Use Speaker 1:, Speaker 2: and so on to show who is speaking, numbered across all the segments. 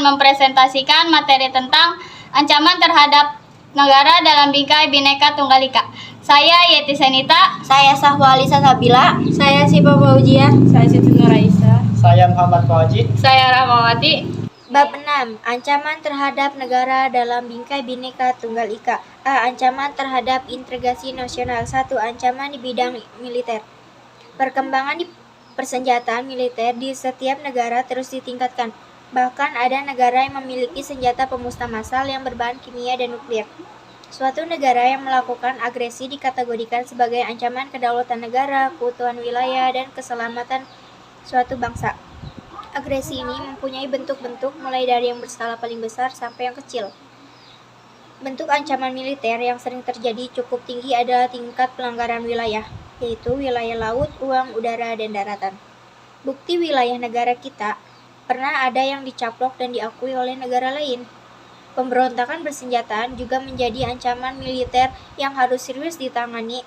Speaker 1: mempresentasikan materi tentang ancaman terhadap negara dalam bingkai Bhinneka Tunggal Ika. Saya Yeti Senita.
Speaker 2: Saya Sahwa Alisa Sabila.
Speaker 3: Saya Siva Fauzia.
Speaker 4: Saya Siti Nuraisa.
Speaker 5: Saya Muhammad Fauzi.
Speaker 1: Saya Rahmawati.
Speaker 2: Bab 6. Ancaman terhadap negara dalam bingkai Bhinneka Tunggal Ika. A. Ancaman terhadap integrasi nasional. 1. Ancaman di bidang militer. Perkembangan di persenjataan militer di setiap negara terus ditingkatkan. Bahkan ada negara yang memiliki senjata pemusnah massal yang berbahan kimia dan nuklir. Suatu negara yang melakukan agresi dikategorikan sebagai ancaman kedaulatan negara, keutuhan wilayah, dan keselamatan suatu bangsa. Agresi ini mempunyai bentuk-bentuk mulai dari yang berskala paling besar sampai yang kecil. Bentuk ancaman militer yang sering terjadi cukup tinggi adalah tingkat pelanggaran wilayah, yaitu wilayah laut, ruang, udara, dan daratan. Bukti wilayah negara kita pernah ada yang dicaplok dan diakui oleh negara lain. Pemberontakan bersenjataan juga menjadi ancaman militer yang harus serius ditangani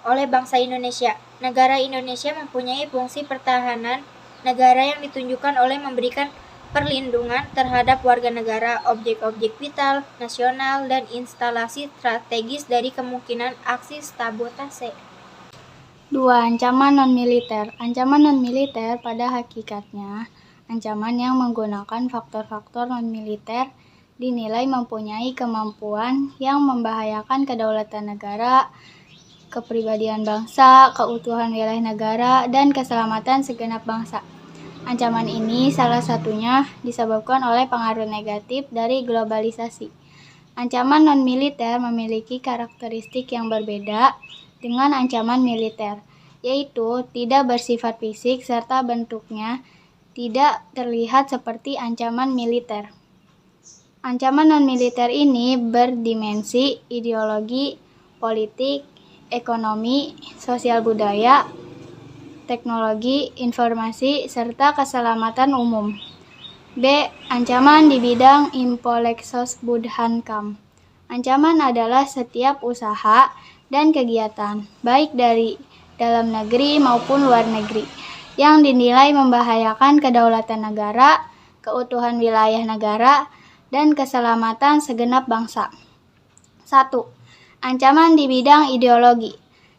Speaker 2: oleh bangsa Indonesia. Negara Indonesia mempunyai fungsi pertahanan negara yang ditunjukkan oleh memberikan perlindungan terhadap warga negara, objek-objek vital, nasional, dan instalasi strategis dari kemungkinan aksi sabotase.
Speaker 1: 2. Ancaman non-militer. Ancaman non-militer pada hakikatnya ancaman yang menggunakan faktor-faktor non-militer dinilai mempunyai kemampuan yang membahayakan kedaulatan negara, kepribadian bangsa, keutuhan wilayah negara, dan keselamatan segenap bangsa. Ancaman ini salah satunya disebabkan oleh pengaruh negatif dari globalisasi. Ancaman non-militer memiliki karakteristik yang berbeda dengan ancaman militer, yaitu tidak bersifat fisik serta bentuknya tidak terlihat seperti ancaman militer. Ancaman non-militer ini berdimensi ideologi, politik, ekonomi, sosial budaya, teknologi, informasi, serta keselamatan umum. B. Ancaman di bidang Impolexos Budhankam. Ancaman adalah setiap usaha dan kegiatan, baik dari dalam negeri maupun luar negeri, yang dinilai membahayakan kedaulatan negara, keutuhan wilayah negara, dan keselamatan segenap bangsa. 1. Ancaman di bidang ideologi.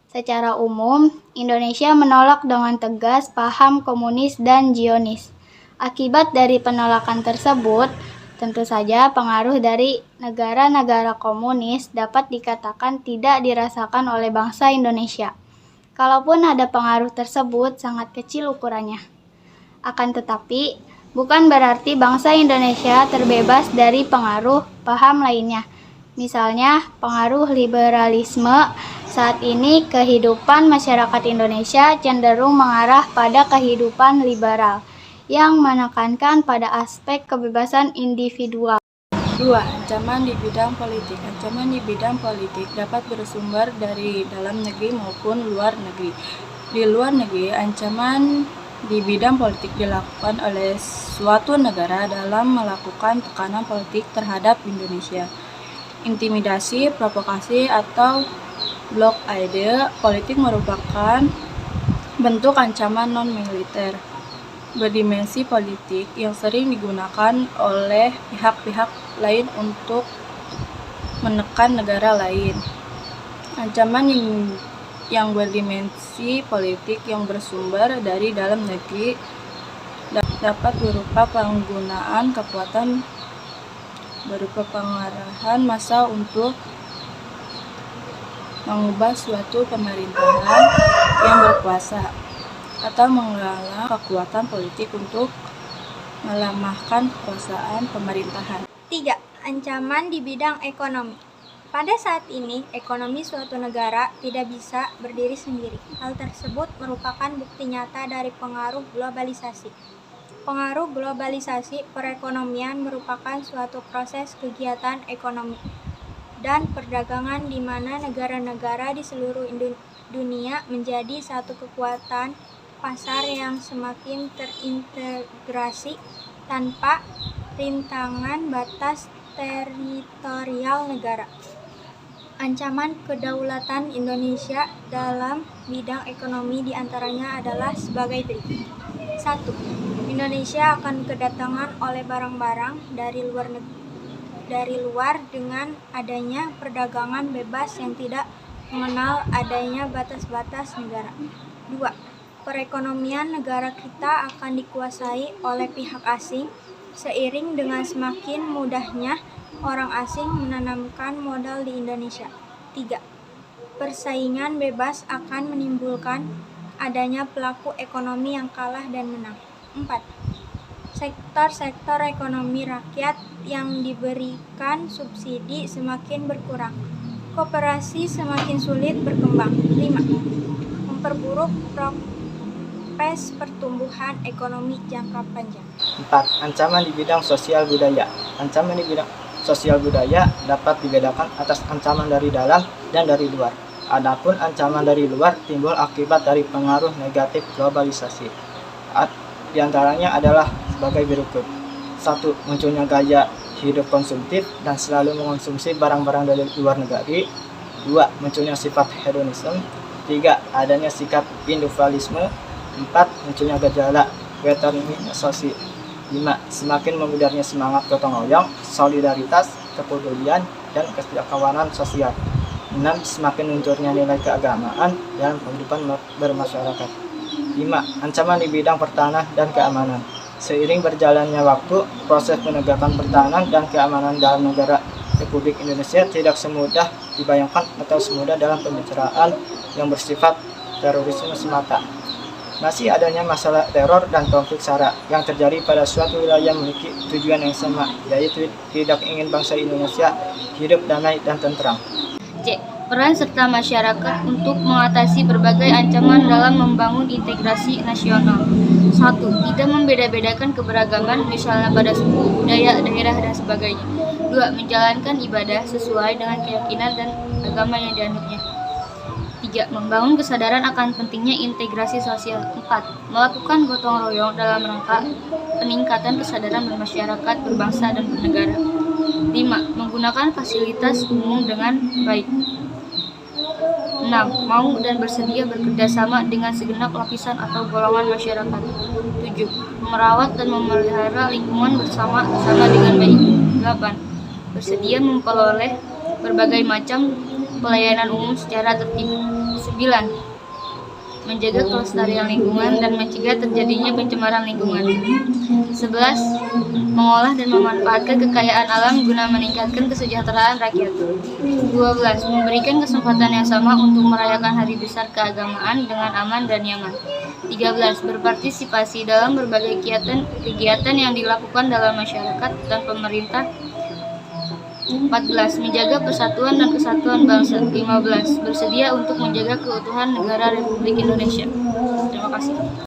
Speaker 1: Secara umum, Indonesia menolak dengan tegas paham komunis dan Zionis. Akibat dari penolakan tersebut, tentu saja pengaruh dari negara-negara komunis dapat dikatakan tidak dirasakan oleh bangsa Indonesia. Kalaupun ada pengaruh tersebut sangat kecil ukurannya. Akan tetapi, bukan berarti bangsa Indonesia terbebas dari pengaruh paham lainnya. Misalnya, pengaruh liberalisme. Saat ini kehidupan masyarakat Indonesia cenderung mengarah pada kehidupan liberal yang menekankan pada aspek kebebasan individual.
Speaker 4: 2. Ancaman di bidang politik. Ancaman di bidang politik dapat bersumber dari dalam negeri maupun luar negeri. Di luar negeri, ancaman di bidang politik dilakukan oleh suatu negara dalam melakukan tekanan politik terhadap Indonesia. Intimidasi, provokasi, atau blokade politik merupakan bentuk ancaman non-militer berdimensi politik yang sering digunakan oleh pihak-pihak lain untuk menekan negara lain. Ancaman yang berdimensi politik yang bersumber dari dalam negeri dapat berupa penggunaan kekuatan berupa pengarahan massa untuk mengubah suatu pemerintahan yang berkuasa atau menggalang kekuatan politik untuk melemahkan kekuasaan pemerintahan.
Speaker 3: 3. Ancaman di bidang ekonomi. Pada saat ini, ekonomi suatu negara tidak bisa berdiri sendiri. Hal tersebut merupakan bukti nyata dari pengaruh globalisasi. Pengaruh globalisasi perekonomian merupakan suatu proses kegiatan ekonomi dan perdagangan di mana negara-negara di seluruh dunia menjadi satu kekuatan pasar yang semakin terintegrasi tanpa rintangan batas teritorial negara. Ancaman kedaulatan Indonesia dalam bidang ekonomi diantaranya adalah sebagai berikut. 1. Indonesia akan kedatangan oleh barang-barang dari luar dengan adanya perdagangan bebas yang tidak mengenal adanya batas-batas negara. 2. Perekonomian negara kita akan dikuasai oleh pihak asing seiring dengan semakin mudahnya orang asing menanamkan modal di Indonesia. 3. Persaingan bebas akan menimbulkan adanya pelaku ekonomi yang kalah dan menang. 4. Sektor-sektor ekonomi rakyat yang diberikan subsidi semakin berkurang. Koperasi semakin sulit berkembang. 5. Memperburuk prospek pertumbuhan ekonomi jangka panjang.
Speaker 5: 4. Ancaman di bidang sosial budaya. Ancaman di bidang sosial budaya dapat dibedakan atas ancaman dari dalam dan dari luar. Adapun ancaman dari luar timbul akibat dari pengaruh negatif globalisasi. Di antaranya adalah sebagai berikut. 1. Munculnya gaya hidup konsumtif dan selalu mengonsumsi barang-barang dari luar negeri. 2. Munculnya sifat hedonisme. 3. Adanya sikap individualisme. 4. Munculnya gejala weternisasi. 5. Semakin memudarnya semangat gotong royong, solidaritas, kepedulian, dan kesetiakawanan sosial. 6. Semakin munculnya nilai keagamaan dalam kehidupan bermasyarakat. 5. Ancaman di bidang pertahanan dan keamanan. Seiring berjalannya waktu, proses penegakan pertahanan dan keamanan dalam negara Republik Indonesia tidak semudah dibayangkan atau semudah dalam pembicaraan yang bersifat terorisme semata. Masih adanya masalah teror dan konflik SARA yang terjadi pada suatu wilayah memiliki tujuan yang sama, yaitu tidak ingin bangsa Indonesia hidup damai dan tentram.
Speaker 6: C. Peran serta masyarakat untuk mengatasi berbagai ancaman dalam membangun integrasi nasional. 1. Tidak membeda-bedakan keberagaman, misalnya pada suku, budaya, daerah, dan sebagainya. 2. Menjalankan ibadah sesuai dengan keyakinan dan agama yang dianutnya. 3. Membangun kesadaran akan pentingnya integrasi sosial. 4. Melakukan gotong royong dalam rangka peningkatan kesadaran bermasyarakat, berbangsa, dan bernegara. 5. Menggunakan fasilitas umum dengan baik. 6. Mau dan bersedia bekerjasama dengan segenap lapisan atau golongan masyarakat. 7. Merawat dan memelihara lingkungan bersama-sama dengan baik. 8. Bersedia memperoleh berbagai macam pelayanan umum secara tertib. 9. Menjaga kelestarian lingkungan dan mencegah terjadinya pencemaran lingkungan. 11. Mengolah dan memanfaatkan kekayaan alam guna meningkatkan kesejahteraan rakyat. 12. Memberikan kesempatan yang sama untuk merayakan hari besar keagamaan dengan aman dan nyaman. 13. Berpartisipasi dalam berbagai kegiatan yang dilakukan dalam masyarakat dan pemerintah. 14. Menjaga persatuan dan kesatuan bangsa. 15. Bersedia untuk menjaga keutuhan negara Republik Indonesia. Terima kasih.